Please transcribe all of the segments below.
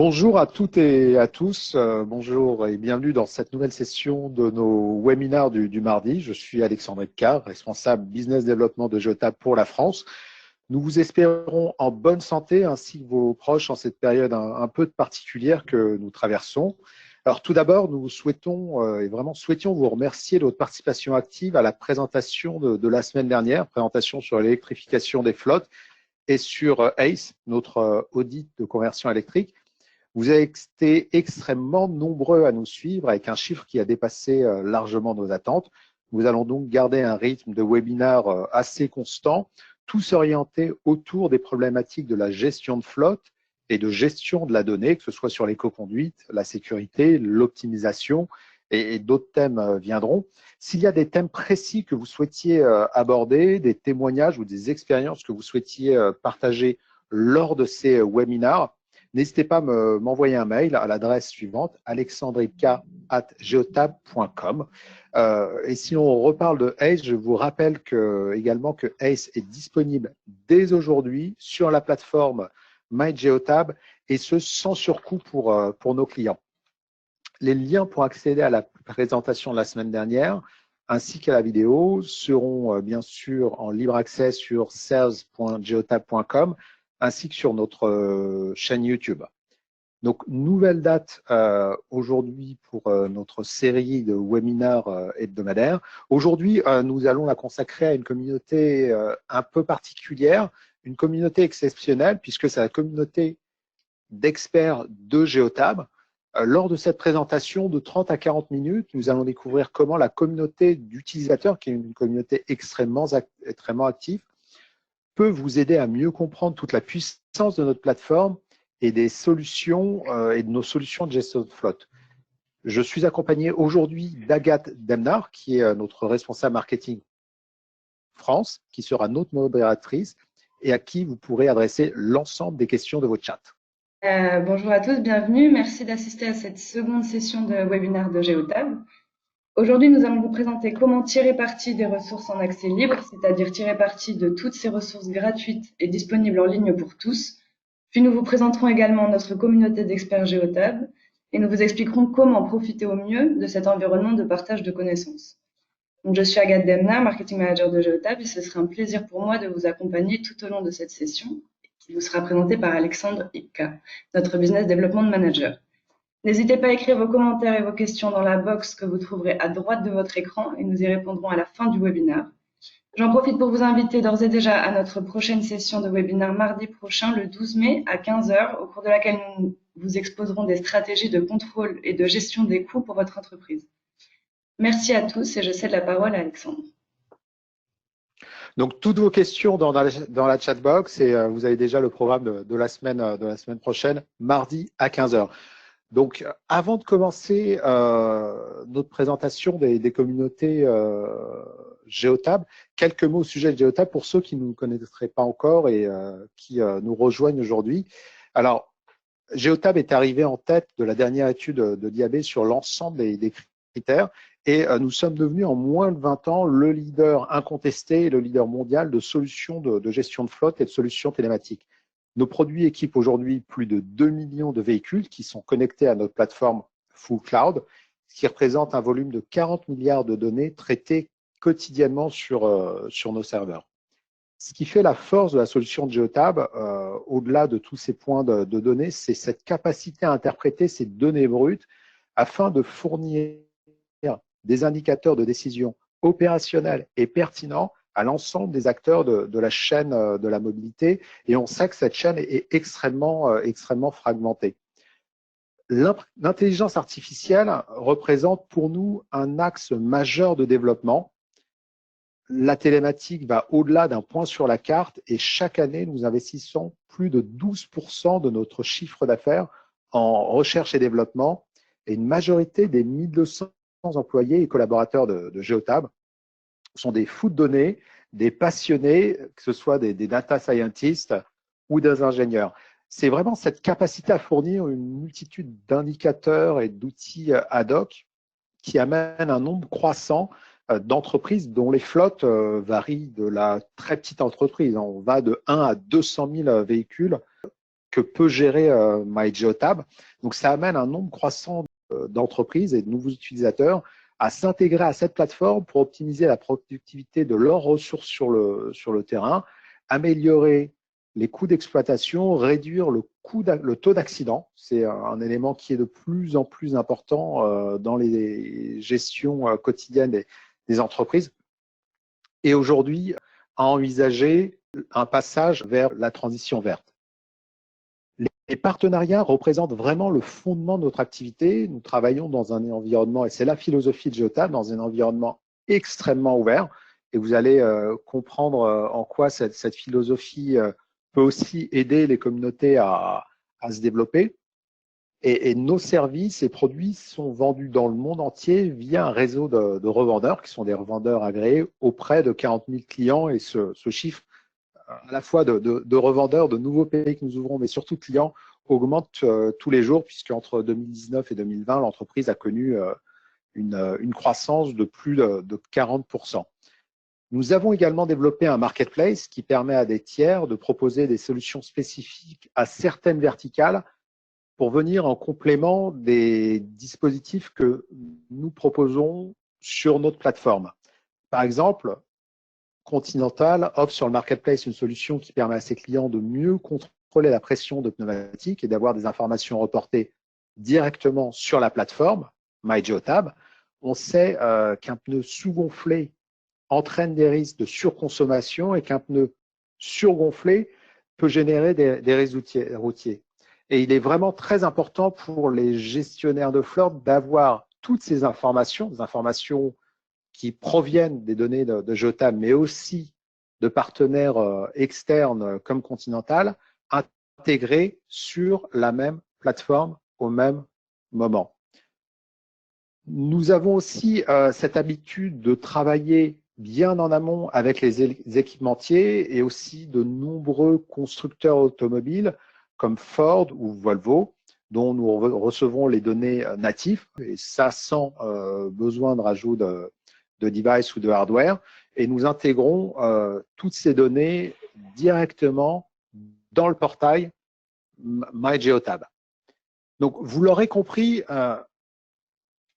Bonjour à toutes et à tous, bonjour et bienvenue dans cette nouvelle session de nos webinaires du mardi. Je suis Alexandre Epcar, responsable business développement de Geotab pour la France. Nous vous espérons en bonne santé ainsi que vos proches en cette période un peu particulière que nous traversons. Alors tout d'abord, nous souhaitons et vraiment souhaitions vous remercier de votre participation active à la présentation de la semaine dernière, présentation sur l'électrification des flottes et sur ACE, notre audit de conversion électrique. Vous avez été extrêmement nombreux à nous suivre avec un chiffre qui a dépassé largement nos attentes. Nous allons donc garder un rythme de webinaire assez constant, tous orientés autour des problématiques de la gestion de flotte et de gestion de la donnée, que ce soit sur l'éco-conduite, la sécurité, l'optimisation et d'autres thèmes viendront. S'il y a des thèmes précis que vous souhaitiez aborder, des témoignages ou des expériences que vous souhaitiez partager lors de ces webinaires, n'hésitez pas à m'envoyer un mail à l'adresse suivante, alexandrica@geotab.com. Et si on reparle de ACE, je vous rappelle également que ACE est disponible dès aujourd'hui sur la plateforme MyGeotab et ce sans surcoût pour nos clients. Les liens pour accéder à la présentation de la semaine dernière ainsi qu'à la vidéo seront bien sûr en libre accès sur sales.geotab.com ainsi que sur notre chaîne YouTube. Donc, nouvelle date aujourd'hui pour notre série de webinaires hebdomadaires. Aujourd'hui, nous allons la consacrer à une communauté un peu particulière, une communauté exceptionnelle, puisque c'est la communauté d'experts de Geotab. Lors de cette présentation de 30 à 40 minutes, nous allons découvrir comment la communauté d'utilisateurs, qui est une communauté extrêmement active, peut vous aider à mieux comprendre toute la puissance de notre plateforme et des solutions et de nos solutions de gestion de flotte. Je suis accompagné aujourd'hui d'Agathe Demnar, qui est notre responsable marketing France, qui sera notre modératrice et à qui vous pourrez adresser l'ensemble des questions de votre chat. Bonjour à tous, bienvenue. Merci d'assister à cette seconde session de webinaire de Geotab. Aujourd'hui, nous allons vous présenter comment tirer parti des ressources en accès libre, c'est-à-dire tirer parti de toutes ces ressources gratuites et disponibles en ligne pour tous. Puis nous vous présenterons également notre communauté d'experts Geotab et nous vous expliquerons comment profiter au mieux de cet environnement de partage de connaissances. Donc, je suis Agathe Demna, marketing manager de Geotab, et ce sera un plaisir pour moi de vous accompagner tout au long de cette session qui vous sera présentée par Alexandre Ipka, notre business development manager. N'hésitez pas à écrire vos commentaires et vos questions dans la box que vous trouverez à droite de votre écran et nous y répondrons à la fin du webinaire. J'en profite pour vous inviter d'ores et déjà à notre prochaine session de webinaire mardi prochain, le 12 mai à 15 h, au cours de laquelle nous vous exposerons des stratégies de contrôle et de gestion des coûts pour votre entreprise. Merci à tous et je cède la parole à Alexandre. Donc, toutes vos questions dans la chat box et vous avez déjà le programme de la semaine prochaine, mardi à 15 h. Donc, avant de commencer notre présentation des communautés Geotab, quelques mots au sujet de Geotab pour ceux qui ne nous connaîtraient pas encore et qui nous rejoignent aujourd'hui. Alors, Geotab est arrivé en tête de la dernière étude de l'IAB sur l'ensemble des critères et nous sommes devenus en moins de 20 ans le leader incontesté et le leader mondial de solutions de gestion de flotte et de solutions télématiques. Nos produits équipent aujourd'hui plus de 2 millions de véhicules qui sont connectés à notre plateforme Full Cloud, ce qui représente un volume de 40 milliards de données traitées quotidiennement sur nos serveurs. Ce qui fait la force de la solution de Geotab, au-delà de tous ces points de données, c'est cette capacité à interpréter ces données brutes afin de fournir des indicateurs de décision opérationnels et pertinents à l'ensemble des acteurs de la chaîne de la mobilité. Et on sait que cette chaîne est extrêmement fragmentée. L'intelligence artificielle représente pour nous un axe majeur de développement. La télématique va au-delà d'un point sur la carte et chaque année, nous investissons plus de 12% de notre chiffre d'affaires en recherche et développement et une majorité des 1200 employés et collaborateurs de Geotab sont des fous de données, des passionnés, que ce soit des data scientists ou des ingénieurs. C'est vraiment cette capacité à fournir une multitude d'indicateurs et d'outils ad hoc qui amène un nombre croissant d'entreprises dont les flottes varient de la très petite entreprise. On va de 1 à 200 000 véhicules que peut gérer MyGeotab. Donc, ça amène un nombre croissant d'entreprises et de nouveaux utilisateurs à s'intégrer à cette plateforme pour optimiser la productivité de leurs ressources sur le terrain, améliorer les coûts d'exploitation, réduire le taux d'accident. C'est un élément qui est de plus en plus important dans les gestions quotidiennes des entreprises. Et aujourd'hui, à envisager un passage vers la transition verte. Les partenariats représentent vraiment le fondement de notre activité. Nous travaillons dans un environnement, et c'est la philosophie de Geotab, dans un environnement extrêmement ouvert. Et vous allez comprendre en quoi cette philosophie peut aussi aider les communautés à se développer. Et nos services et produits sont vendus dans le monde entier via un réseau de revendeurs, qui sont des revendeurs agréés auprès de 40 000 clients. Et ce chiffre, à la fois de revendeurs, de nouveaux pays que nous ouvrons, mais surtout de clients, augmente tous les jours, puisqu'entre 2019 et 2020, l'entreprise a connu une croissance de plus de 40%. Nous avons également développé un marketplace qui permet à des tiers de proposer des solutions spécifiques à certaines verticales pour venir en complément des dispositifs que nous proposons sur notre plateforme. Par exemple, Continental offre sur le marketplace une solution qui permet à ses clients de mieux contrôler la pression de pneumatiques et d'avoir des informations reportées directement sur la plateforme MyGeotab. On sait qu'un pneu sous-gonflé entraîne des risques de surconsommation et qu'un pneu surgonflé peut générer des risques routiers. Et il est vraiment très important pour les gestionnaires de flotte d'avoir toutes ces informations, des informations qui proviennent des données de Geotab, mais aussi de partenaires externes comme Continental, intégrés sur la même plateforme au même moment. Nous avons aussi cette habitude de travailler bien en amont avec les équipementiers et aussi de nombreux constructeurs automobiles comme Ford ou Volvo, dont nous recevons les données natives, et ça sans besoin de rajout de device ou de hardware, et nous intégrons toutes ces données directement dans le portail MyGeotab. Donc, vous l'aurez compris,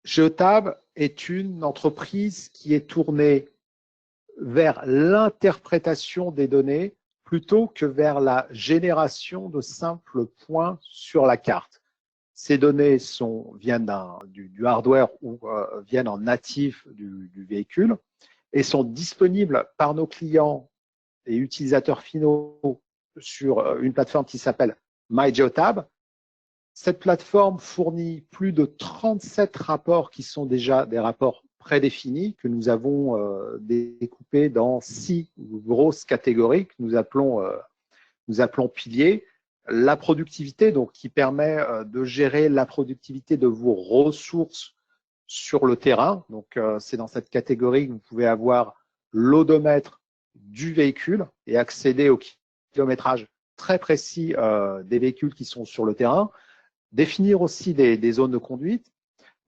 Geotab est une entreprise qui est tournée vers l'interprétation des données plutôt que vers la génération de simples points sur la carte. Ces données viennent du hardware ou viennent en natif du véhicule et sont disponibles par nos clients et utilisateurs finaux sur une plateforme qui s'appelle MyGeotab. Cette plateforme fournit plus de 37 rapports qui sont déjà des rapports prédéfinis que nous avons découpés dans 6 grosses catégories que nous appelons piliers. La productivité, donc qui permet de gérer la productivité de vos ressources sur le terrain. Donc, c'est dans cette catégorie que vous pouvez avoir l'odomètre du véhicule et accéder au kilométrage très précis des véhicules qui sont sur le terrain. Définir aussi des zones de conduite.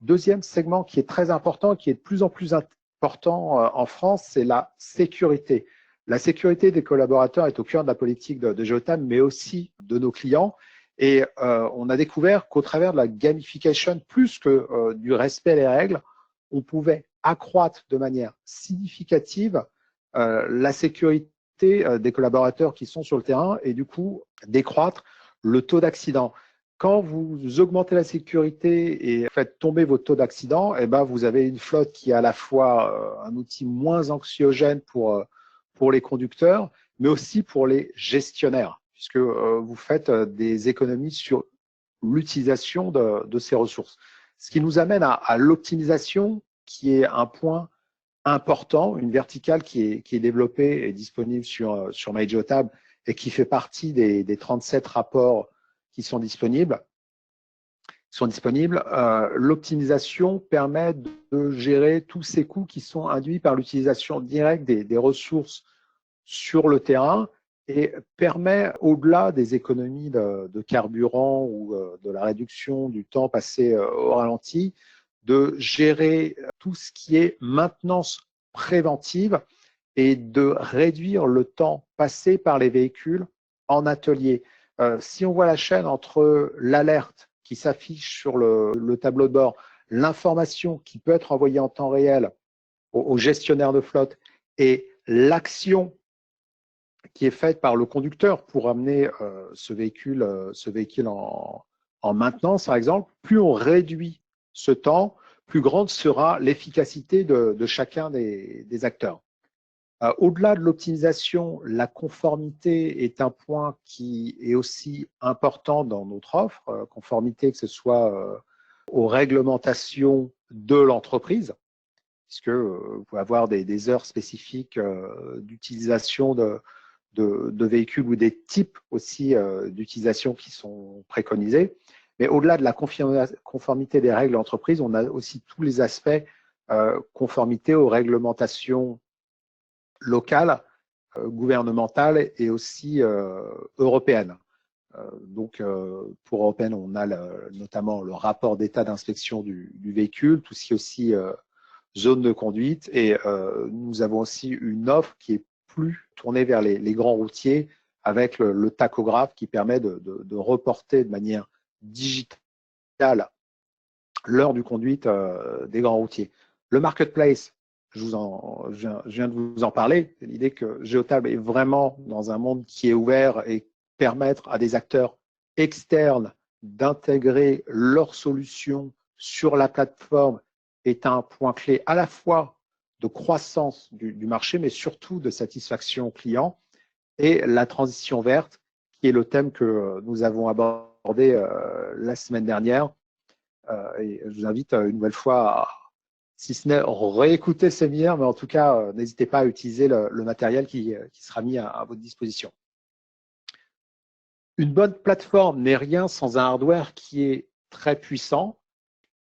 Deuxième segment qui est très important, qui est de plus en plus important en France, c'est la sécurité. La sécurité des collaborateurs est au cœur de la politique de Geotab, mais aussi de nos clients. Et on a découvert qu'au travers de la gamification, plus que du respect des règles, on pouvait accroître de manière significative la sécurité des collaborateurs qui sont sur le terrain et du coup décroître le taux d'accident. Quand vous augmentez la sécurité et faites tomber votre taux d'accident, eh ben vous avez une flotte qui est à la fois un outil moins anxiogène pour les conducteurs, mais aussi pour les gestionnaires, puisque vous faites des économies sur l'utilisation de ces ressources. Ce qui nous amène à l'optimisation, qui est un point important, une verticale qui est développée et disponible sur MyGeotab et qui fait partie des 37 rapports qui sont disponibles. L'optimisation permet de gérer tous ces coûts qui sont induits par l'utilisation directe des ressources sur le terrain et permet, au-delà des économies de carburant ou de la réduction du temps passé au ralenti, de gérer tout ce qui est maintenance préventive et de réduire le temps passé par les véhicules en atelier. Si on voit la chaîne entre l'alerte qui s'affiche sur le tableau de bord, l'information qui peut être envoyée en temps réel au gestionnaire de flotte et l'action qui est faite par le conducteur pour amener ce véhicule en maintenance, par exemple, plus on réduit ce temps, plus grande sera l'efficacité de chacun des acteurs. Au-delà de l'optimisation, la conformité est un point qui est aussi important dans notre offre, conformité que ce soit aux réglementations de l'entreprise, puisque vous pouvez avoir des heures spécifiques d'utilisation de véhicules ou des types aussi d'utilisation qui sont préconisés. Mais au-delà de la conformité des règles d'entreprise, on a aussi tous les aspects conformité aux réglementations locales, gouvernementales et aussi européennes. Donc, pour européenne, on a notamment le rapport d'état d'inspection du véhicule, tout ce qui est aussi zone de conduite. Et nous avons aussi une offre qui est plus tournée vers les grands routiers avec le tachographe qui permet de reporter de manière digitale l'heure du conduite des grands routiers. Le marketplace, je viens de vous en parler. L'idée que Geotab est vraiment dans un monde qui est ouvert et permettre à des acteurs externes d'intégrer leurs solutions sur la plateforme est un point clé à la fois de croissance du marché, mais surtout de satisfaction client. Et la transition verte, qui est le thème que nous avons abordé la semaine dernière. Et je vous invite une nouvelle fois à, si ce n'est réécouter ce séminaire, mais en tout cas, n'hésitez pas à utiliser le matériel qui sera mis à votre disposition. Une bonne plateforme n'est rien sans un hardware qui est très puissant.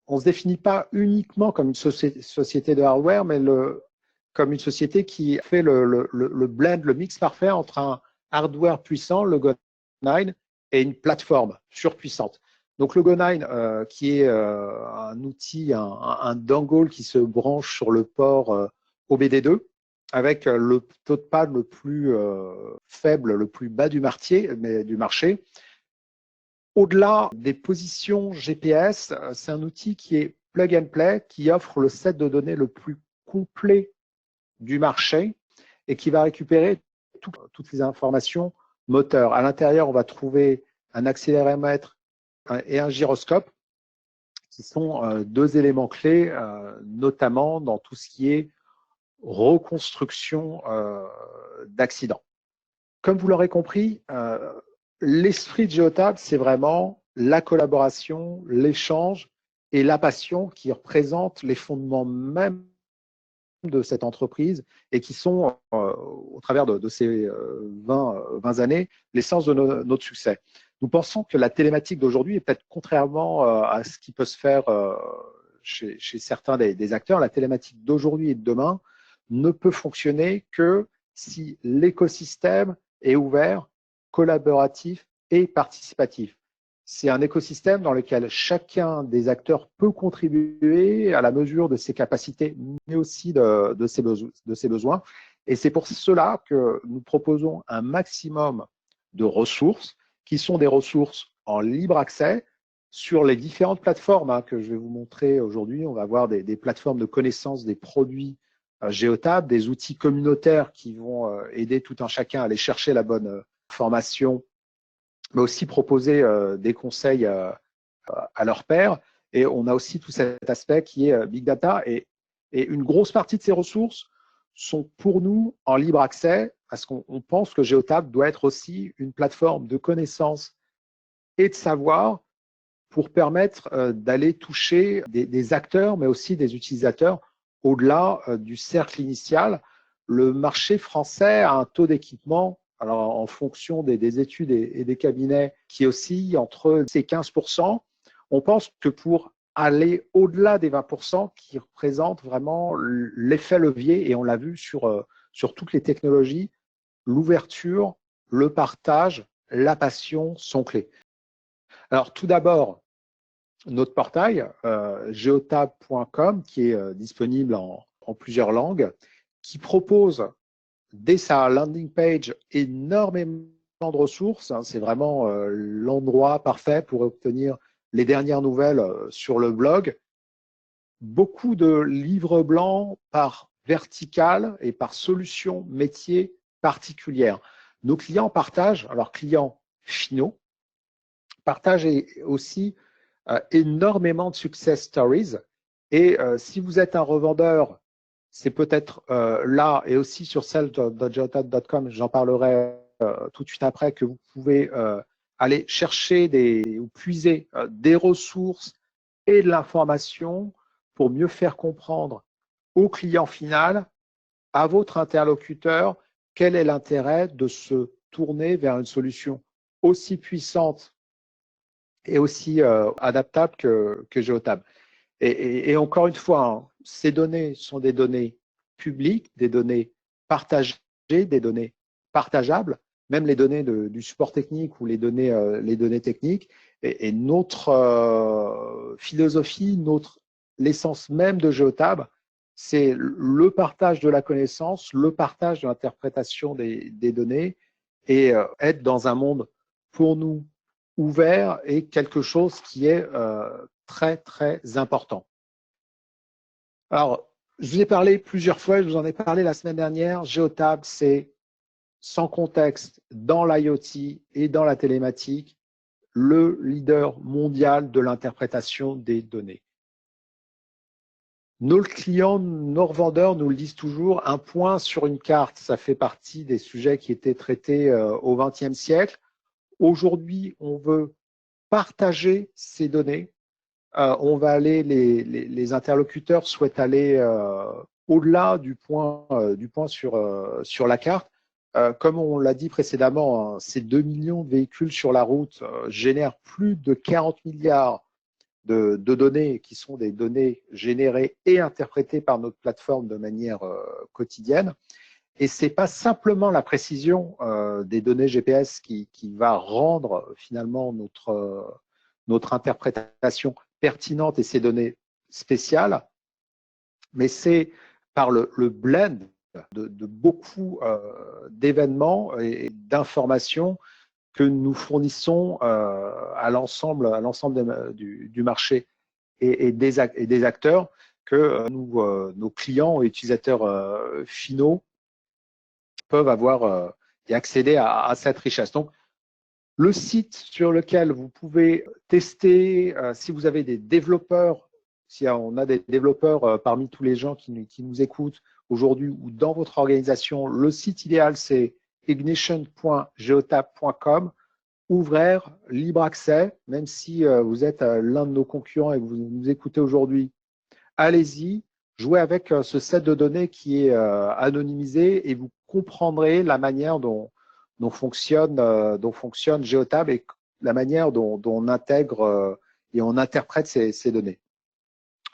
On ne se définit pas uniquement comme une société de hardware, mais comme une société qui fait le blend, le mix parfait entre un hardware puissant, le Go9, et une plateforme surpuissante. Donc le Go9, qui est un outil, un dongle qui se branche sur le port OBD2, avec le taux de panne le plus faible, le plus bas du marché. Au-delà des positions GPS, c'est un outil qui est plug and play, qui offre le set de données le plus complet du marché et qui va récupérer toutes les informations moteurs. À l'intérieur, on va trouver un accéléromètre et un gyroscope qui sont deux éléments clés, notamment dans tout ce qui est reconstruction d'accidents. Comme vous l'aurez compris, l'esprit de Geotab, c'est vraiment la collaboration, l'échange et la passion qui représentent les fondements même de cette entreprise et qui sont, au travers de ces 20 années, l'essence de notre succès. Nous pensons que la télématique d'aujourd'hui est peut-être contrairement à ce qui peut se faire chez certains des acteurs, la télématique d'aujourd'hui et de demain ne peut fonctionner que si l'écosystème est ouvert, collaboratif et participatif. C'est un écosystème dans lequel chacun des acteurs peut contribuer à la mesure de ses capacités, mais aussi de ses besoins. Et c'est pour cela que nous proposons un maximum de ressources qui sont des ressources en libre accès sur les différentes plateformes que je vais vous montrer aujourd'hui. On va avoir des plateformes de connaissance des produits Geotab, des outils communautaires qui vont aider tout un chacun à aller chercher la bonne formation, mais aussi proposer des conseils à leur pairs. Et on a aussi tout cet aspect qui est Big Data. Et une grosse partie de ces ressources sont pour nous en libre accès parce qu'on pense que Geotab doit être aussi une plateforme de connaissances et de savoir pour permettre d'aller toucher des acteurs, mais aussi des utilisateurs au-delà du cercle initial. Le marché français a un taux d'équipement, alors en fonction des études et des cabinets, qui oscille entre ces 15%. On pense que pour aller au-delà des 20%, qui représentent vraiment l'effet levier, et on l'a vu sur toutes les technologies, l'ouverture, le partage, la passion sont clés. Alors tout d'abord, notre portail, geotab.com, qui est disponible en plusieurs langues, qui propose dès sa landing page énormément de ressources, hein, c'est vraiment l'endroit parfait pour obtenir les dernières nouvelles sur le blog. Beaucoup de livres blancs par verticale et par solution métier particulière. Nos clients partagent, alors clients finaux, partagent aussi énormément de success stories. Et si vous êtes un revendeur, c'est peut-être là et aussi sur celle.geotab.com, j'en parlerai tout de suite après, que vous pouvez aller chercher ou puiser des ressources et de l'information pour mieux faire comprendre au client final, à votre interlocuteur, quel est l'intérêt de se tourner vers une solution aussi puissante et aussi adaptable que Geotab. Et encore une fois, hein, ces données sont des données publiques, des données partagées, des données partageables, même les données du support technique ou les données techniques. Et notre philosophie, l'essence même de Geotab, c'est le partage de la connaissance, le partage de l'interprétation des données et être dans un monde pour nous ouvert et quelque chose qui est très, très important. Alors, je vous ai parlé plusieurs fois, je vous en ai parlé la semaine dernière, Geotab, c'est sans contexte dans l'IoT et dans la télématique, le leader mondial de l'interprétation des données. Nos clients, nos revendeurs nous le disent toujours, un point sur une carte, ça fait partie des sujets qui étaient traités au XXe siècle. Aujourd'hui, on veut partager ces données. On va aller, les interlocuteurs souhaitent aller au-delà du point sur la carte. Comme on l'a dit précédemment, hein, ces 2 millions de véhicules sur la route génèrent plus de 40 milliards de données qui sont des données générées et interprétées par notre plateforme de manière quotidienne. Et ce n'est pas simplement la précision des données GPS qui va rendre finalement notre interprétation pertinente et ces données spéciales, mais c'est par le blend de beaucoup d'événements et d'informations que nous fournissons à l'ensemble du marché et des acteurs que nos clients et utilisateurs finaux peuvent avoir et accéder à cette richesse. Donc, le site sur lequel vous pouvez tester, si vous avez des développeurs, si on a des développeurs parmi tous les gens qui nous écoutent aujourd'hui ou dans votre organisation, le site idéal, c'est ignition.geotab.com, ouvert, libre accès, même si vous êtes l'un de nos concurrents et que vous nous écoutez aujourd'hui, allez-y, jouez avec ce set de données qui est anonymisé et vous comprendrez la manière dont fonctionne Geotab et la manière dont on intègre et on interprète ces données.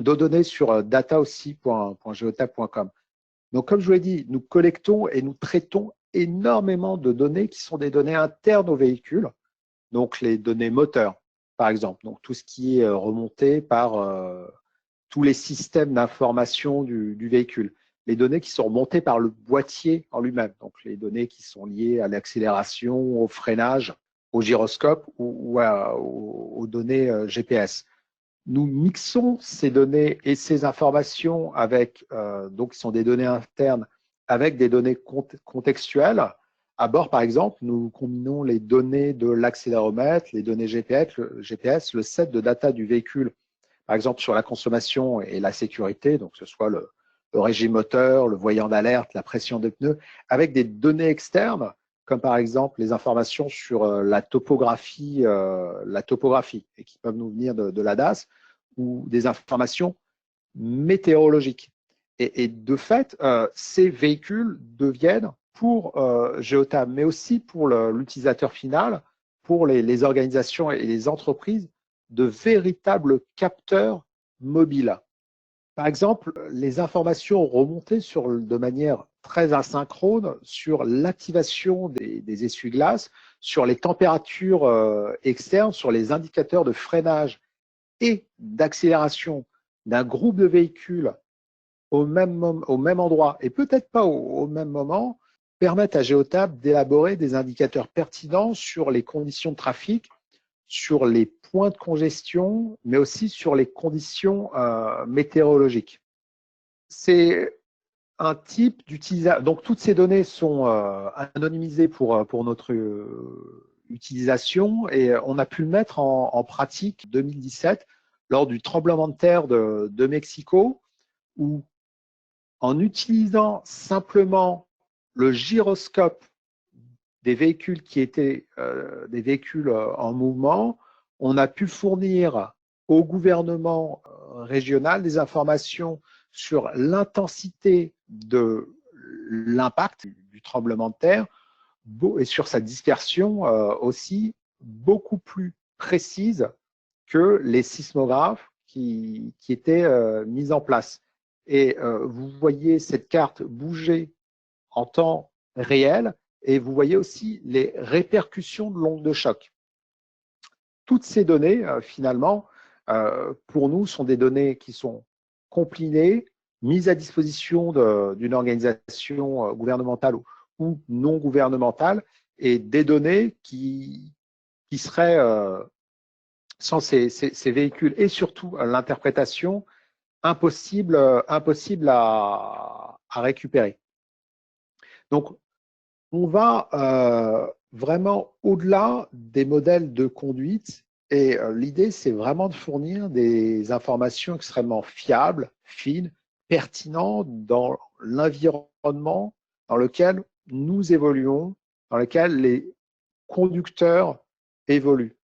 Nos données sur data.geotab.com. Donc, comme je vous l'ai dit, nous collectons et nous traitons énormément de données qui sont des données internes aux véhicules, donc les données moteurs, par exemple, donc tout ce qui est remonté par tous les systèmes d'information du véhicule, les données qui sont remontées par le boîtier en lui-même, donc les données qui sont liées à l'accélération, au freinage, au gyroscope ou aux données GPS. Nous mixons ces données et ces informations avec, donc qui sont des données internes, avec des données contextuelles. À bord, par exemple, nous combinons les données de l'accéléromètre, les données GPS, le set de data du véhicule, par exemple sur la consommation et la sécurité, donc que ce soit le régime moteur, le voyant d'alerte, la pression des pneus, avec des données externes, comme par exemple les informations sur la topographie, et qui peuvent nous venir de l'ADAS, ou des informations météorologiques. Et de fait, ces véhicules deviennent pour Geotab, mais aussi pour l'utilisateur final, pour les organisations et les entreprises, de véritables capteurs mobiles. Par exemple, les informations remontées de manière très asynchrone sur l'activation des essuie-glaces, sur les températures externes, sur les indicateurs de freinage et d'accélération d'un groupe de véhicules au même endroit, et peut-être pas au même moment, permettent à Geotab d'élaborer des indicateurs pertinents sur les conditions de trafic, sur les points de congestion, mais aussi sur les conditions météorologiques. C'est un type d'utilisation. Donc, toutes ces données sont anonymisées pour notre utilisation et on a pu le mettre en pratique en 2017 lors du tremblement de terre de Mexico, où en utilisant simplement le gyroscope des véhicules qui étaient des véhicules en mouvement, on a pu fournir au gouvernement régional des informations sur l'intensité de l'impact du tremblement de terre et sur sa dispersion aussi beaucoup plus précise que les sismographes qui étaient mis en place. Et vous voyez cette carte bouger en temps réel et vous voyez aussi les répercussions de l'onde de choc. Toutes ces données, finalement, pour nous, sont des données qui sont compinées, mises à disposition d'une organisation gouvernementale ou non gouvernementale, et des données qui seraient, sans ces véhicules et surtout l'interprétation, impossible à récupérer. Donc, on va vraiment au-delà des modèles de conduite et l'idée, c'est vraiment de fournir des informations extrêmement fiables, fines, pertinentes dans l'environnement dans lequel nous évoluons, dans lequel les conducteurs évoluent.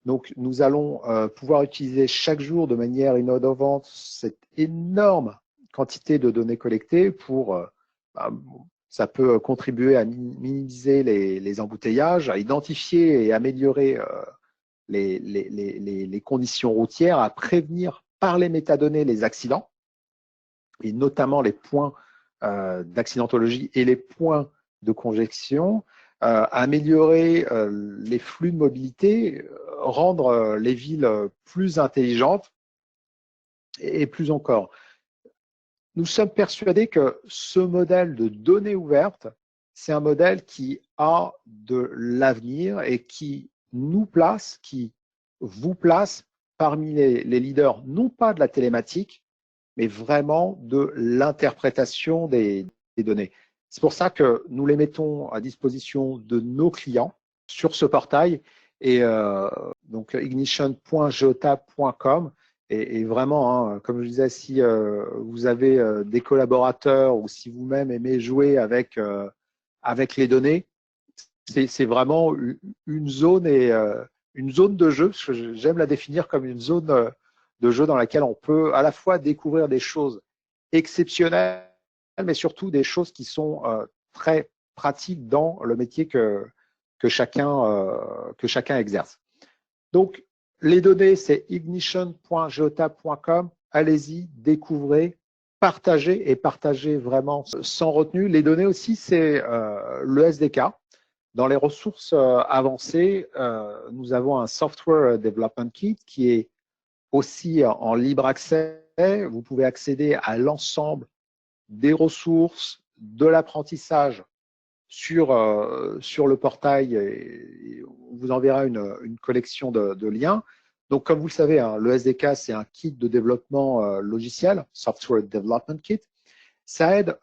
Donc, nous allons pouvoir utiliser chaque jour de manière innovante cette énorme quantité de données collectées pour ça peut contribuer à minimiser les embouteillages, à identifier et améliorer les conditions routières, à prévenir par les métadonnées les accidents, et notamment les points d'accidentologie et les points de congestion, améliorer les flux de mobilité, rendre les villes plus intelligentes et plus encore. Nous sommes persuadés que ce modèle de données ouvertes, c'est un modèle qui a de l'avenir et qui nous place, qui vous place parmi les leaders, non pas de la télématique, mais vraiment de l'interprétation des données. C'est pour ça que nous les mettons à disposition de nos clients sur ce portail et donc ignition.geotab.com. Et vraiment, hein, comme je disais, si vous avez des collaborateurs ou si vous-même aimez jouer avec les données, c'est vraiment une zone une zone de jeu, parce que j'aime la définir comme une zone de jeu dans laquelle on peut à la fois découvrir des choses exceptionnelles, mais surtout des choses qui sont très pratiques dans le métier que chacun exerce. Donc, les données, c'est ignition.geotab.com. Allez-y, découvrez, partagez et partagez vraiment sans retenue. Les données aussi, c'est le SDK. Dans les ressources avancées, nous avons un Software Development Kit qui est aussi en libre accès. Vous pouvez accéder à l'ensemble des ressources, de l'apprentissage sur le portail et on vous enverra une collection de liens. Donc, comme vous le savez, hein, le SDK, c'est un kit de développement logiciel, Software Development Kit. Ça aide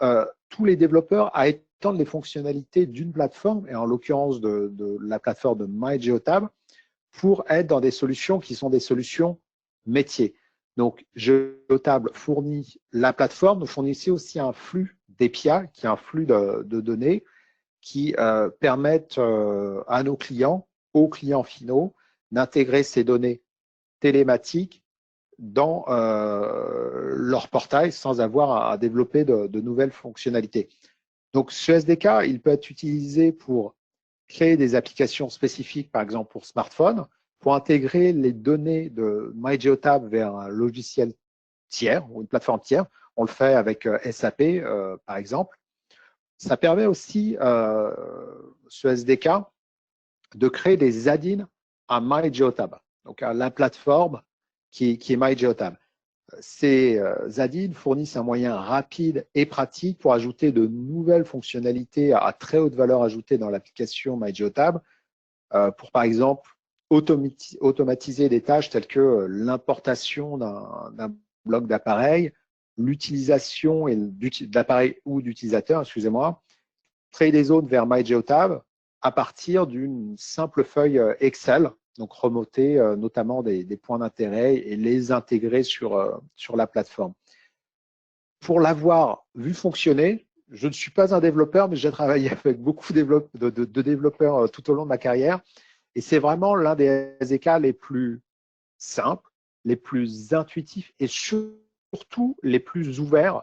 tous les développeurs à étendre les fonctionnalités d'une plateforme, et en l'occurrence de la plateforme de MyGeotab, pour être dans des solutions qui sont des solutions métiers. Donc, Geotab fournit la plateforme, nous fournissons aussi un flux d'API, qui est un flux de données, qui permettent à nos clients, aux clients finaux, d'intégrer ces données télématiques dans leur portail sans avoir à développer de nouvelles fonctionnalités. Donc, ce SDK, il peut être utilisé pour créer des applications spécifiques, par exemple pour smartphone, pour intégrer les données de MyGeotab vers un logiciel tiers ou une plateforme tiers. On le fait avec SAP, par exemple. Ça permet aussi, ce SDK, de créer des add-ins à MyGeotab, donc à la plateforme qui est MyGeotab. Ces add-ins fournissent un moyen rapide et pratique pour ajouter de nouvelles fonctionnalités à très haute valeur ajoutée dans l'application MyGeotab, pour par exemple automatiser des tâches telles que l'importation d'un bloc d'appareil, l'utilisation d'appareils ou d'utilisateurs, excusez-moi, créer des zones vers MyGeotab à partir d'une simple feuille Excel, donc remonter notamment des points d'intérêt et les intégrer sur la plateforme. Pour l'avoir vu fonctionner, je ne suis pas un développeur, mais j'ai travaillé avec beaucoup de développeurs tout au long de ma carrière. Et c'est vraiment l'un des SDK les plus simples, les plus intuitifs et surtout les plus ouverts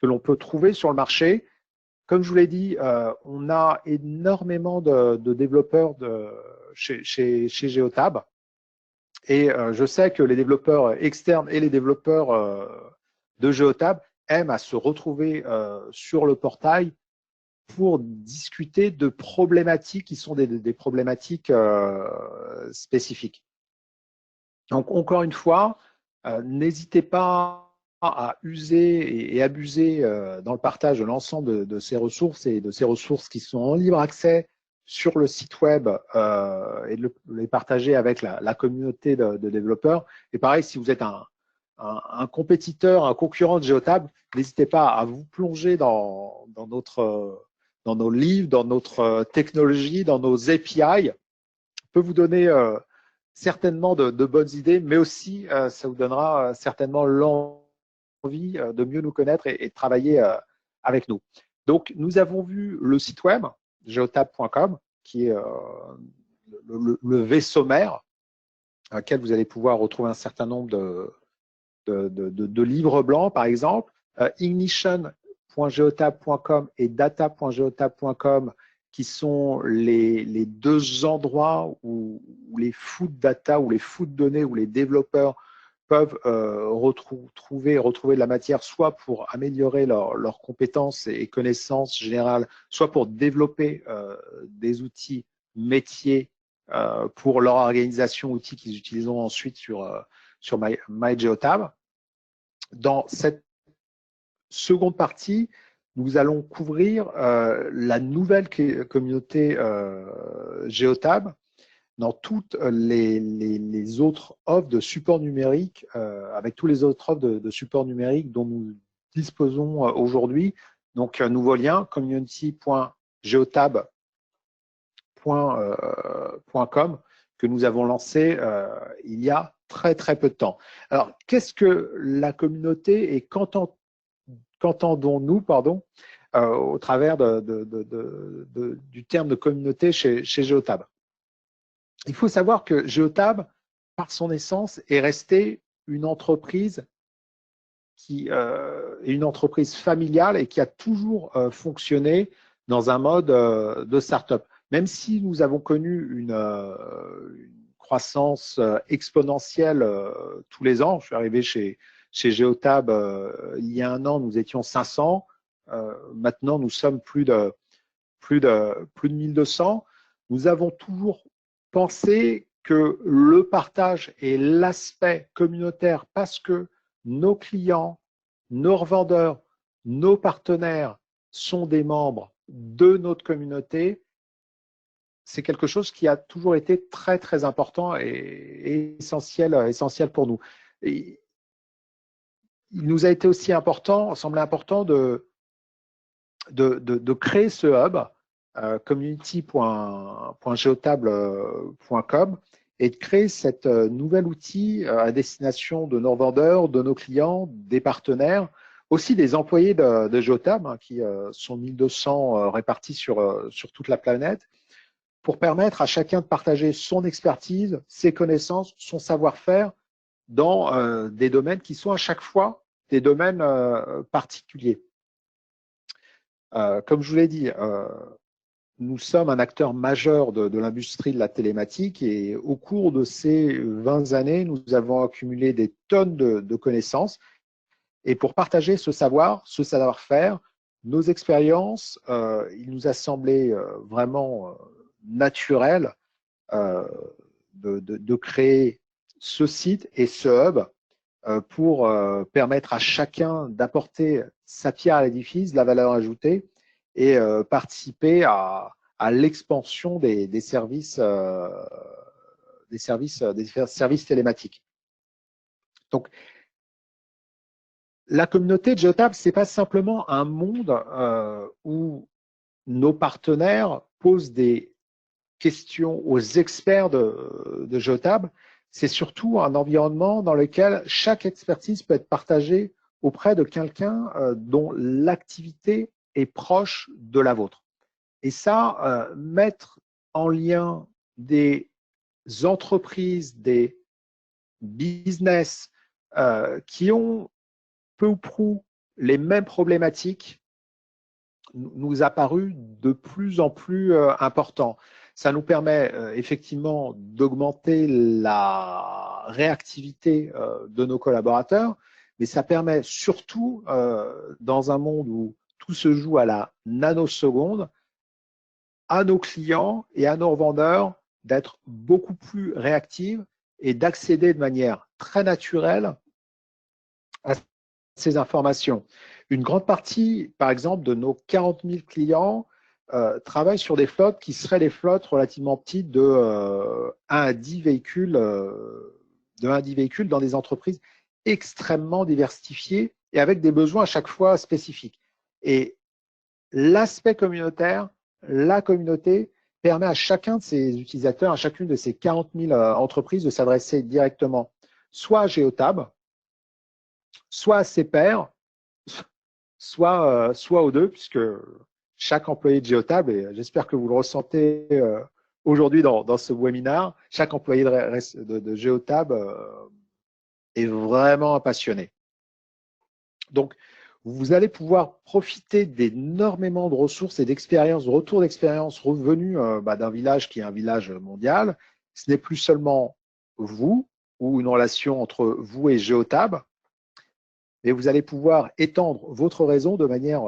que l'on peut trouver sur le marché. Comme je vous l'ai dit, on a énormément de développeurs chez Geotab. Et je sais que les développeurs externes et les développeurs de Geotab aiment à se retrouver sur le portail pour discuter de problématiques qui sont des problématiques spécifiques. Donc, encore une fois, n'hésitez pas à user et abuser dans le partage de l'ensemble de ces ressources et de ces ressources qui sont en libre accès sur le site web et de les partager avec la communauté de développeurs. Et pareil, si vous êtes un compétiteur, un concurrent de Geotab, n'hésitez pas à vous plonger dans nos livres, dans notre technologie, dans nos API. On peut vous donner certainement de bonnes idées, mais aussi ça vous donnera certainement l'envie de mieux nous connaître et de travailler avec nous. Donc, nous avons vu le site web, geotab.com, qui est le vaisseau mère, à laquelle vous allez pouvoir retrouver un certain nombre de livres blancs, par exemple. Ignition.geotab.com et data.geotab.com, qui sont les deux endroits où les flux de data, ou les flux de données, où les développeurs peuvent retrouver de la matière, soit pour améliorer leurs compétences et connaissances générales, soit pour développer des outils métiers pour leur organisation, outils qu'ils utiliseront ensuite sur MyGeotab. Dans cette seconde partie, nous allons couvrir la nouvelle communauté Geotab dans toutes les autres offres de support numérique, avec tous les autres offres de support numérique dont nous disposons aujourd'hui. Donc, nouveau lien, community.geotab.com, que nous avons lancé il y a très peu de temps. Alors, qu'est-ce que la communauté et qu'entendons-nous au travers du terme de communauté chez Geotab? Il faut savoir que Geotab, par son essence, est resté une entreprise une entreprise familiale et qui a toujours fonctionné dans un mode de start-up. Même si nous avons connu une croissance exponentielle tous les ans, je suis arrivé chez Geotab il y a un an, nous étions 500. Maintenant, nous sommes plus de 1200. Nous avons toujours pensé que le partage et l'aspect communautaire, parce que nos clients, nos revendeurs, nos partenaires sont des membres de notre communauté, c'est quelque chose qui a toujours été très important et essentiel pour nous. Et il nous a été aussi semblait important de créer ce hub, community.geotab.com, et de créer cet nouvel outil à destination de nos vendeurs, de nos clients, des partenaires, aussi des employés de Geotab, qui sont 1200 répartis sur toute la planète, pour permettre à chacun de partager son expertise, ses connaissances, son savoir-faire dans des domaines qui sont à chaque fois des domaines particuliers. Comme je vous l'ai dit, nous sommes un acteur majeur de l'industrie de la télématique, et au cours de ces 20 années, nous avons accumulé des tonnes de connaissances. Et pour partager ce savoir-faire, nos expériences, il nous a semblé vraiment naturel de créer ce site et ce hub pour permettre à chacun d'apporter sa pierre à l'édifice, de la valeur ajoutée, et participer à l'expansion des services télématiques. Donc, la communauté de Geotab, ce n'est pas simplement un monde où nos partenaires posent des questions aux experts de Geotab, c'est surtout un environnement dans lequel chaque expertise peut être partagée auprès de quelqu'un dont l'activité est proche de la vôtre. Et ça, mettre en lien des entreprises, des business qui ont peu ou prou les mêmes problématiques nous a paru de plus en plus important. Ça nous permet effectivement d'augmenter la réactivité de nos collaborateurs, mais ça permet surtout, dans un monde où tout se joue à la nanoseconde, à nos clients et à nos revendeurs d'être beaucoup plus réactifs et d'accéder de manière très naturelle à ces informations. Une grande partie, par exemple, de nos 40 000 clients travaillent sur des flottes qui seraient des flottes relativement petites de 1 à 10 véhicules, dans des entreprises extrêmement diversifiées et avec des besoins à chaque fois spécifiques. Et l'aspect communautaire, la communauté, permet à chacun de ces utilisateurs, à chacune de ces 40 000 entreprises de s'adresser directement soit à Geotab, soit à ses pairs, soit aux deux, puisque chaque employé de Geotab, et j'espère que vous le ressentez aujourd'hui dans ce webinaire, chaque employé de Geotab est vraiment un passionné. Donc, vous allez pouvoir profiter d'énormément de ressources et d'expériences, de retours d'expérience revenus d'un village qui est un village mondial. Ce n'est plus seulement vous ou une relation entre vous et Geotab, mais vous allez pouvoir étendre votre réseau de manière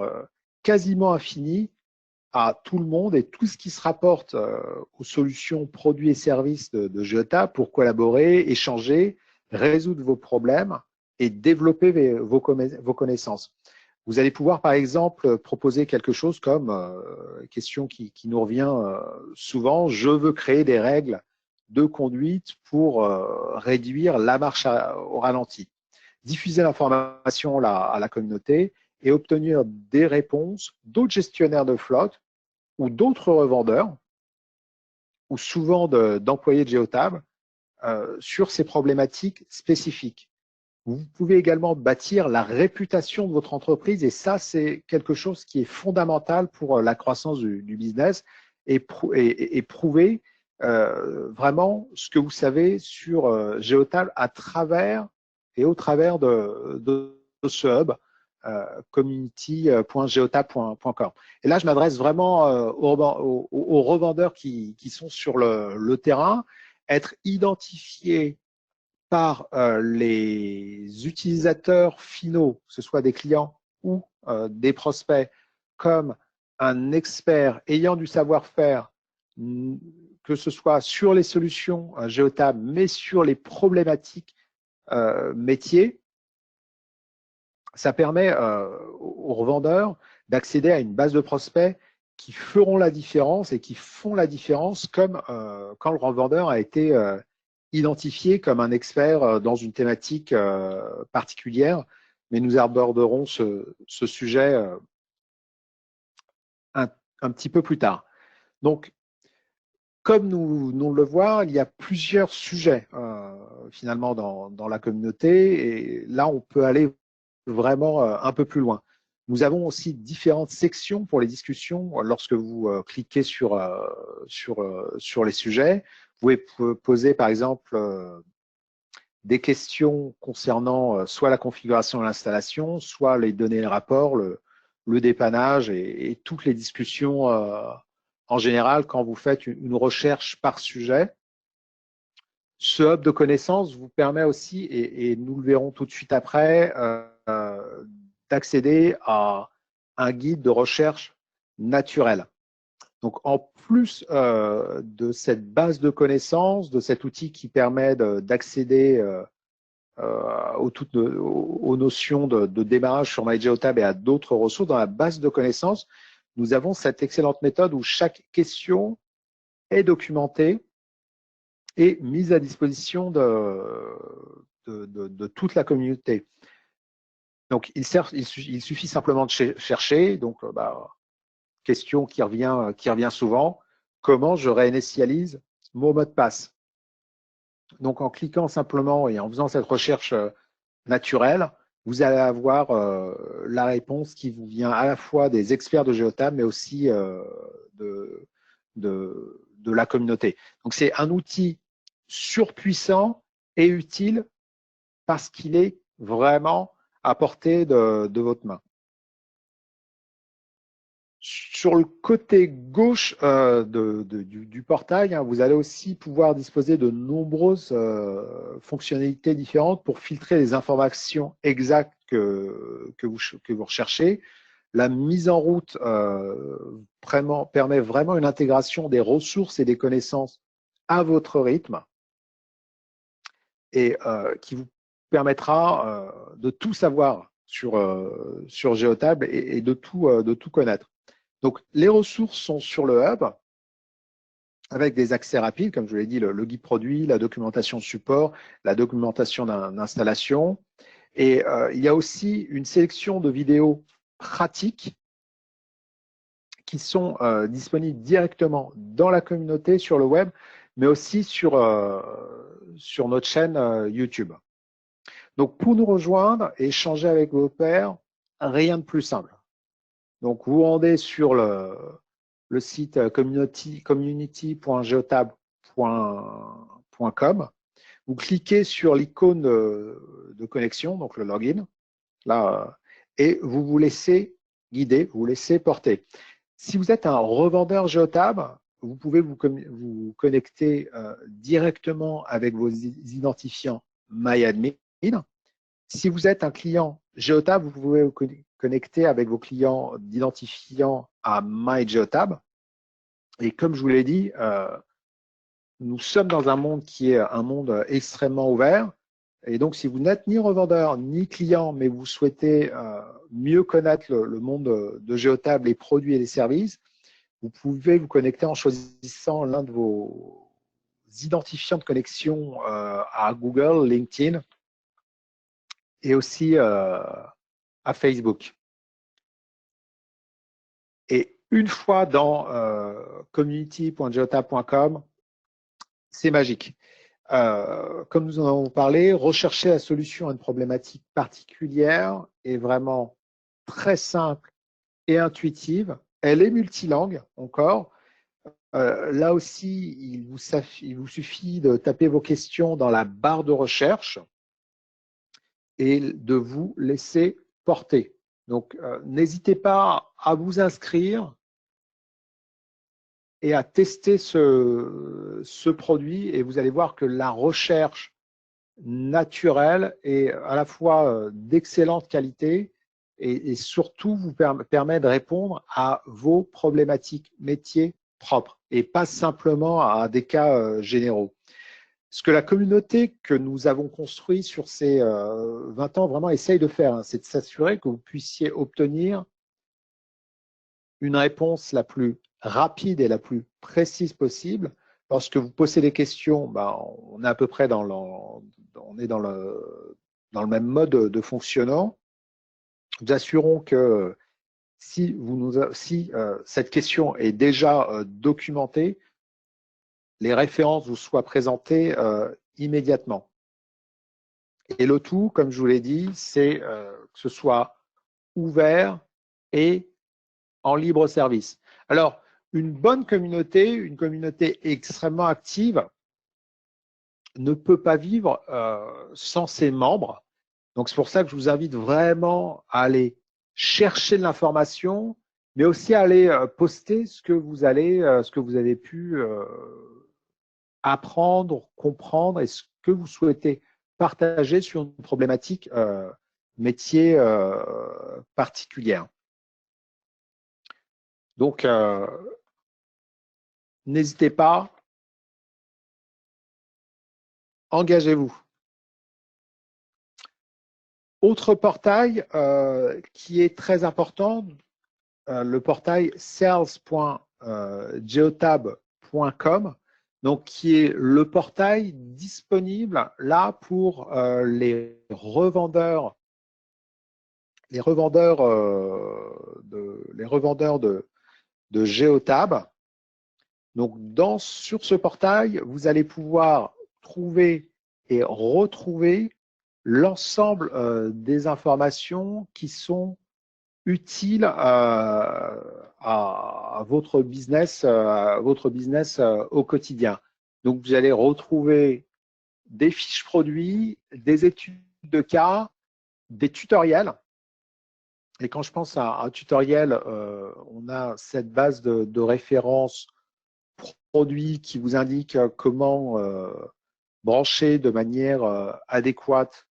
quasiment infinie à tout le monde et tout ce qui se rapporte aux solutions, produits et services de Geotab pour collaborer, échanger, résoudre vos problèmes et développer vos connaissances. Vous allez pouvoir, par exemple, proposer quelque chose comme, question qui nous revient souvent, je veux créer des règles de conduite pour réduire la marche au ralenti. Diffuser l'information à la communauté et obtenir des réponses d'autres gestionnaires de flotte ou d'autres revendeurs ou souvent d'employés de Geotab sur ces problématiques spécifiques. Vous pouvez également bâtir la réputation de votre entreprise et ça, c'est quelque chose qui est fondamental pour la croissance du business et prouver vraiment ce que vous savez sur Geotab à travers et au travers de ce hub community.geotab.com. Et là, je m'adresse vraiment aux revendeurs qui sont sur le terrain, être identifiés par les utilisateurs finaux, que ce soit des clients ou des prospects, comme un expert ayant du savoir-faire, que ce soit sur les solutions Geotab, mais sur les problématiques métiers, ça permet aux revendeurs d'accéder à une base de prospects qui feront la différence et qui font la différence comme quand le revendeur a été identifié comme un expert dans une thématique particulière, mais nous aborderons ce sujet un petit peu plus tard. Donc, comme nous le voyons, il y a plusieurs sujets finalement dans la communauté et là, on peut aller vraiment un peu plus loin. Nous avons aussi différentes sections pour les discussions lorsque vous cliquez sur les sujets. Vous pouvez poser par exemple des questions concernant soit la configuration de l'installation, soit les données et rapports, le dépannage et toutes les discussions en général quand vous faites une recherche par sujet. Ce hub de connaissances vous permet aussi, et nous le verrons tout de suite après, d'accéder à un guide de recherche naturelle. Donc, en plus de cette base de connaissances, de cet outil qui permet d'accéder aux notions de démarrage sur MyGeotab et à d'autres ressources, dans la base de connaissances, nous avons cette excellente méthode où chaque question est documentée et mise à disposition de toute la communauté. Donc, il suffit simplement de chercher, donc question qui revient souvent, comment je réinitialise mon mot de passe. Donc, en cliquant simplement et en faisant cette recherche naturelle, vous allez avoir la réponse qui vous vient à la fois des experts de Geotab, mais aussi de la communauté. Donc, c'est un outil surpuissant et utile parce qu'il est vraiment à portée de votre main. Sur le côté gauche du portail, vous allez aussi pouvoir disposer de nombreuses fonctionnalités différentes pour filtrer les informations exactes que vous recherchez. La mise en route permet vraiment une intégration des ressources et des connaissances à votre rythme et qui vous permettra de tout savoir sur Geotab et de tout connaître. Donc, les ressources sont sur le hub avec des accès rapides, comme je vous l'ai dit, le guide produit, la documentation support, la documentation d'installation. Et il y a aussi une sélection de vidéos pratiques qui sont disponibles directement dans la communauté sur le web, mais aussi sur notre chaîne YouTube. Donc, pour nous rejoindre et échanger avec vos pairs, rien de plus simple. Donc, vous vous rendez sur le site community.geotab.com. Vous cliquez sur l'icône de connexion, donc le login, là, et vous vous laissez guider, vous laissez porter. Si vous êtes un revendeur Geotab, vous pouvez vous connecter directement avec vos identifiants MyAdmin. Si vous êtes un client Geotab, vous pouvez vous connecter avec vos clients d'identifiants à MyGeotab. Et comme je vous l'ai dit, nous sommes dans un monde qui est un monde extrêmement ouvert. Et donc, si vous n'êtes ni revendeur ni client, mais vous souhaitez mieux connaître le monde de Geotab, les produits et les services, vous pouvez vous connecter en choisissant l'un de vos identifiants de connexion à Google, LinkedIn et aussi à Facebook. Et une fois dans community.geotab.com, c'est magique. Comme nous en avons parlé, rechercher la solution à une problématique particulière est vraiment très simple et intuitive. Elle est multilangue encore. Là aussi, il vous suffit de taper vos questions dans la barre de recherche et de vous laisser porter. Donc, n'hésitez pas à vous inscrire et à tester ce produit et vous allez voir que la recherche naturelle est à la fois d'excellente qualité et surtout vous permet de répondre à vos problématiques métiers propres et pas simplement à des cas généraux. Ce que la communauté que nous avons construit sur ces 20 ans vraiment essaye de faire, c'est de s'assurer que vous puissiez obtenir une réponse la plus rapide et la plus précise possible. Lorsque vous posez des questions, on est à peu près dans le même mode de fonctionnement. Nous assurons que si cette question est déjà documentée, les références vous soient présentées immédiatement. Et le tout, comme je vous l'ai dit, c'est que ce soit ouvert et en libre service. Alors, une bonne communauté, une communauté extrêmement active, ne peut pas vivre sans ses membres. Donc, c'est pour ça que je vous invite vraiment à aller chercher de l'information, mais aussi à aller poster ce que vous avez pu apprendre, comprendre et ce que vous souhaitez partager sur une problématique métier particulière. Donc, n'hésitez pas, engagez-vous. Autre portail qui est très important, le portail sales.geotab.com, donc qui est le portail disponible là pour les revendeurs de Geotab. Donc sur ce portail, vous allez pouvoir trouver et retrouver l'ensemble des informations qui sont utiles à votre business, au quotidien. Donc, vous allez retrouver des fiches produits, des études de cas, des tutoriels. Et quand je pense à un tutoriel, on a cette base de référence produit qui vous indique comment brancher de manière adéquate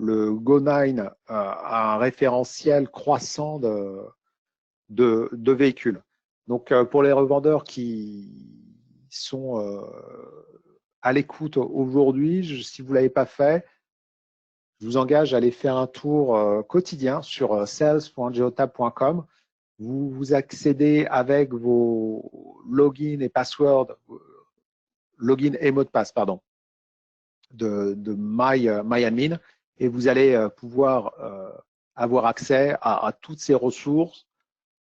le Go9 a un référentiel croissant de véhicules. Donc, pour les revendeurs qui sont à l'écoute aujourd'hui, si vous ne l'avez pas fait, je vous engage à aller faire un tour quotidien sur sales.geotab.com. Vous accédez avec vos logins et passwords, login et mot de passe, pardon, de MyAdmin, et vous allez pouvoir avoir accès à toutes ces ressources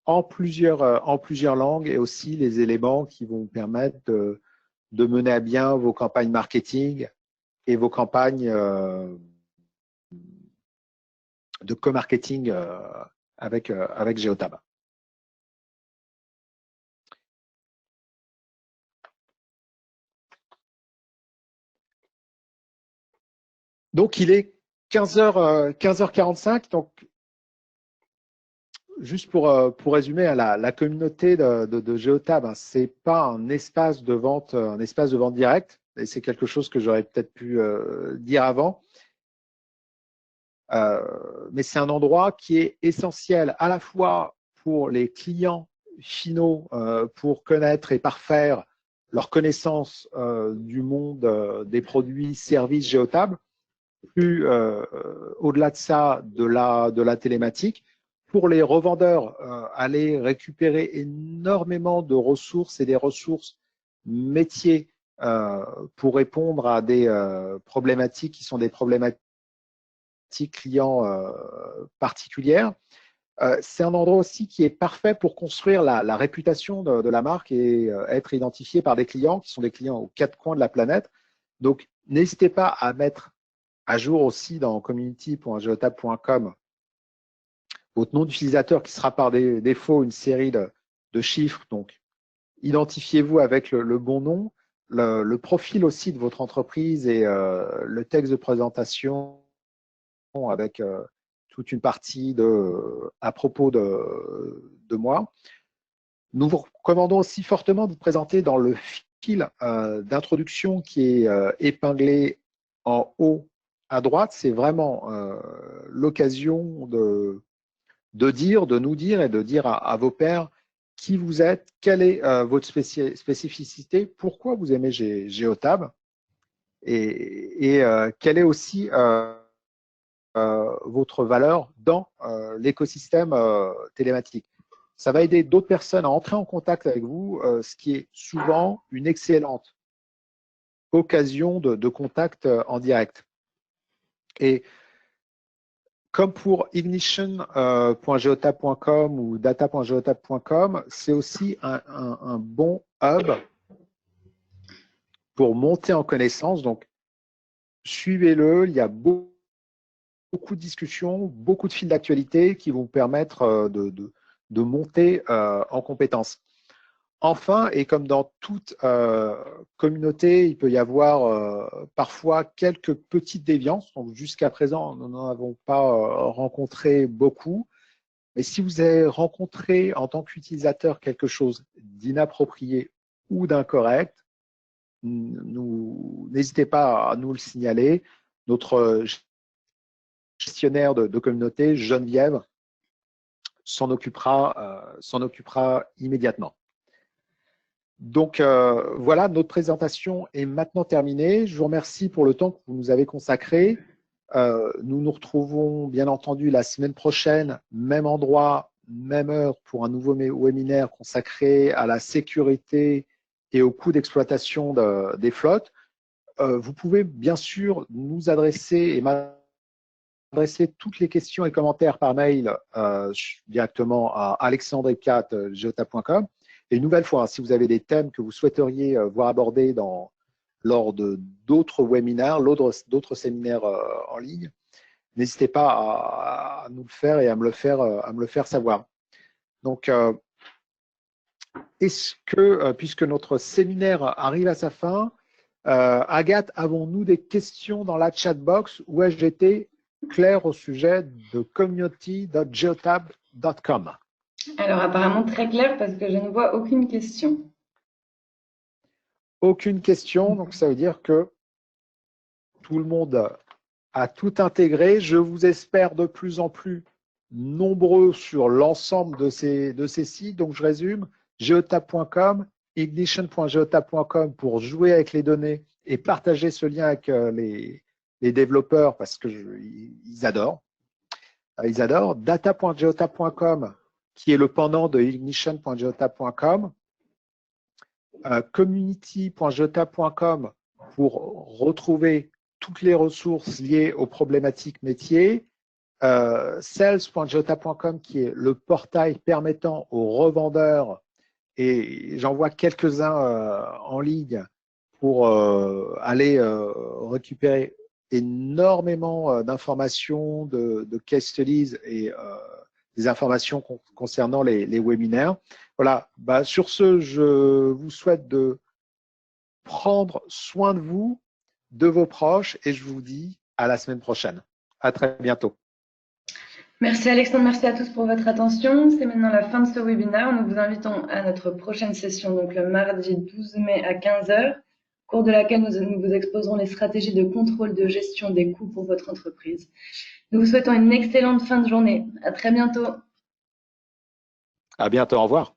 en plusieurs langues et aussi les éléments qui vont vous permettre de mener à bien vos campagnes marketing et vos campagnes de co-marketing avec Geotab. Donc, il est 15h45. Donc, juste pour résumer, la communauté de Geotab, hein, ce n'est pas un espace de vente direct, et c'est quelque chose que j'aurais peut-être pu dire avant. Mais c'est un endroit qui est essentiel à la fois pour les clients finaux pour connaître et parfaire leur connaissance du monde des produits, services Geotab, plus au-delà de ça, de la télématique. Pour les revendeurs, aller récupérer énormément de ressources et des ressources métiers pour répondre à des problématiques qui sont des problématiques clients particulières. C'est un endroit aussi qui est parfait pour construire la réputation de la marque et être identifié par des clients qui sont des clients aux quatre coins de la planète. Donc, n'hésitez pas à mettre à jour aussi dans community.geotab.com votre nom d'utilisateur qui sera par défaut une série de chiffres. Donc, identifiez-vous avec le bon nom, le profil aussi de votre entreprise et le texte de présentation avec toute une partie à propos de moi. Nous vous recommandons aussi fortement de vous présenter dans le fil d'introduction qui est épinglé en haut à droite. C'est vraiment l'occasion de nous dire et de dire à vos pairs qui vous êtes, quelle est votre spécificité, pourquoi vous aimez Geotab et quelle est aussi votre valeur dans l'écosystème télématique. Ça va aider d'autres personnes à entrer en contact avec vous, ce qui est souvent une excellente occasion de contact en direct. Et comme pour ignition.geotab.com ou data.geotab.com, c'est aussi un bon hub pour monter en connaissance. Donc, suivez-le. Il y a beaucoup de discussions, beaucoup de fils d'actualité qui vont vous permettre de monter en compétences. Enfin, et comme dans toute communauté, il peut y avoir parfois quelques petites déviances. Jusqu'à présent, nous n'en avons pas rencontré beaucoup. Mais si vous avez rencontré en tant qu'utilisateur quelque chose d'inapproprié ou d'incorrect, n'hésitez pas à nous le signaler. Notre gestionnaire de communauté, Geneviève, s'en occupera immédiatement. Donc voilà, notre présentation est maintenant terminée. Je vous remercie pour le temps que vous nous avez consacré. Nous nous retrouvons bien entendu la semaine prochaine, même endroit, même heure, pour un nouveau webinaire consacré à la sécurité et au coût d'exploitation des flottes. Vous pouvez bien sûr nous adresser et m'adresser toutes les questions et commentaires par mail directement à alexandre.geota.com. Et une nouvelle fois, si vous avez des thèmes que vous souhaiteriez voir abordés lors de d'autres webinaires, d'autres séminaires en ligne, n'hésitez pas à nous le faire et à me le faire savoir. Donc, est-ce que, puisque notre séminaire arrive à sa fin, Agathe, avons-nous des questions dans la chat box ou ai-je été clair au sujet de community.geotab.com? Alors, apparemment très clair parce que je ne vois aucune question. Aucune question, donc ça veut dire que tout le monde a tout intégré. Je vous espère de plus en plus nombreux sur l'ensemble de ces sites. Donc, je résume, geotab.com, ignition.geotab.com pour jouer avec les données et partager ce lien avec les développeurs parce qu'ils adorent. Ils adorent. Data.geotab.com qui est le pendant de ignition.geotab.com. Community.geotab.com pour retrouver toutes les ressources liées aux problématiques métiers. Sales.geotab.com qui est le portail permettant aux revendeurs, et j'en vois quelques-uns en ligne, pour aller récupérer énormément d'informations, de case studies et des informations concernant les webinaires. Voilà, sur ce, je vous souhaite de prendre soin de vous, de vos proches, et je vous dis à la semaine prochaine. À très bientôt. Merci Alexandre, merci à tous pour votre attention. C'est maintenant la fin de ce webinaire. Nous vous invitons à notre prochaine session, donc le mardi 12 mai à 15 h, au cours de laquelle nous vous exposerons les stratégies de contrôle de gestion des coûts pour votre entreprise. Nous vous souhaitons une excellente fin de journée. À très bientôt. À bientôt, au revoir.